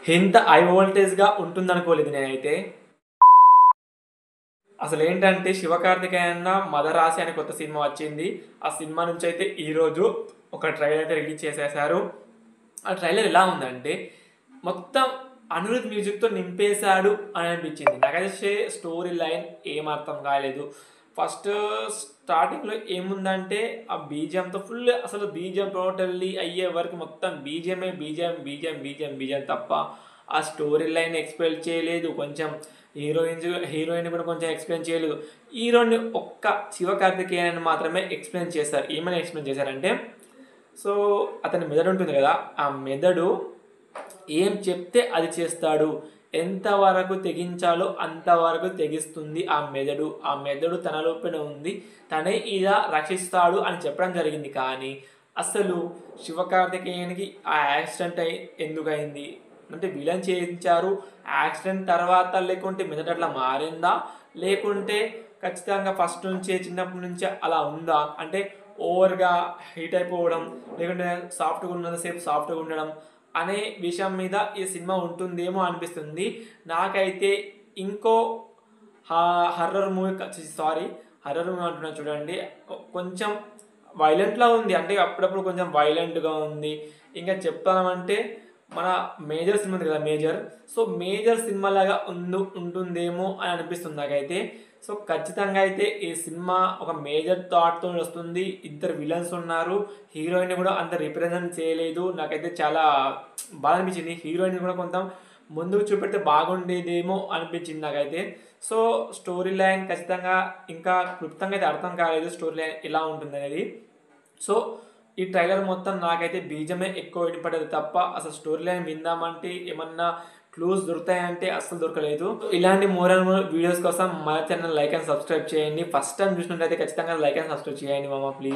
ఇంత హై వోల్టేజ్‌గా ఉంటుందనుకోలేదు నేనైతే. అసలేంటంటే 'శివకార్తికేయన మదరాసి' అనే కొత్త సినిమా వచ్చింది. ఆ సినిమా నుంచయితే ఈరోజు ఒక ట్రైలర్ అయితే రిలీజ్ చేసేశారు. ఆ ట్రైలర్ ఎలా ఉందంటే మొత్తం అనిరుద్ మ్యూజిక్‌తో నింపేశాడు అని అనిపించింది. నాకైతే స్టోరీ లైన్ ఏం అర్థం కాలేదు. ఫస్ట్ స్టార్టింగ్‌లో ఏముందంటే ఆ బీజీఎంతో ఫుల్ అసలు బీజీఎం టోటల్లీ అయ్యే వరకు మొత్తం బీజీఎమే బీజీఎం తప్ప ఆ స్టోరీ లైన్ ఎక్స్‌ప్లెయిన్ చేయలేదు. కొంచెం హీరోయిన్ కూడా కొంచెం ఎక్స్‌ప్లెయిన్ చేయలేదు. హీరోని ఒక్క 'శివకార్తికేయన్' మాత్రమే ఎక్స్‌ప్లెయిన్ చేశారు. ఏమని ఎక్స్‌ప్లెయిన్ చేశారంటే సో అతని మెదడు ఉంటుంది కదా! ఆ మెదడు ఏం చెప్తే అది చేస్తాడు. ఎంతవరకు తెగించాలో అంతవరకు తెగిస్తుంది ఆ మెదడు. ఆ మెదడు తన లోపలే ఉంది. తనే ఇలా రక్షిస్తాడు అని చెప్పడం జరిగింది. కానీ అసలు 'శివకార్తికేయన్‌కి' ఆ యాక్సిడెంట్ ఎందుకయింది? అంటే విలన్ చేయించారు. యాక్సిడెంట్ తర్వాత లేకుంటే మెదడు అట్లా మారిందా? లేకుంటే ఖచ్చితంగా ఫస్ట్ నుంచే చిన్నప్పటి నుంచే అలా ఉందా? అంటే ఓవర్‌గా హీట్ అయిపోవడం, లేకుంటే సాఫ్ట్‌గా ఉన్నంత సేపు సాఫ్ట్‌గా ఉండడం అనే విషయం మీద ఈ సినిమా ఉంటుందేమో అనిపిస్తుంది. నాకైతే ఇంకో హర్రర్ మూవీ హర్రర్ మూవీ అంటున్నా చూడండి. కొంచెం వైలెంట్‌లా ఉంది. అంటే అప్పుడప్పుడు కొంచెం వైలెంట్‌గా ఉంది. ఇంకా చెప్పాలంటే మన 'మేజర్' సినిమా ఉంది కదా 'మేజర్'. సో 'మేజర్' సినిమాలాగా ఉంటుందేమో అని అనిపిస్తుంది నాకైతే. సో ఖచ్చితంగా అయితే ఈ సినిమా ఒక మేజర్ థాట్‌తోని వస్తుంది. ఇద్దరు విలన్స్ ఉన్నారు. హీరోయిన్‌ని కూడా అంత రిప్రజెంట్ చేయలేదు. నాకైతే చాలా బాధ అనిపించింది. హీరోయిన్‌ని కూడా కొంత ముందుకు చూపెడితే బాగుండేదేమో అనిపించింది నాకైతే. సో స్టోరీ లైన్ ఖచ్చితంగా ఇంకా క్లుప్తంగా అయితే అర్థం కాలేదు స్టోరీ లైన్ ఎలా ఉంటుందనేది. సో ఈ ట్రైలర్ మొత్తం నాకైతే బీజమే ఎక్కువ వినపడేది తప్ప అసలు స్టోరీ లైన్ విందామంటే ఏమన్నా క్లూస్ దొరుకుతాయంటే అస్సలు దొరకలేదు. ఇలాంటి మోర్ అండ్ మోర్ వీడియోస్ కోసం మన ఛానల్ లైక్ అండ్ సబ్స్క్రైబ్ చేయండి. ఫస్ట్ టైం చూసినట్లయితే ఖచ్చితంగా లైక్ అండ్ సబ్స్క్రైబ్ చేయండి మామ ప్లీజ్.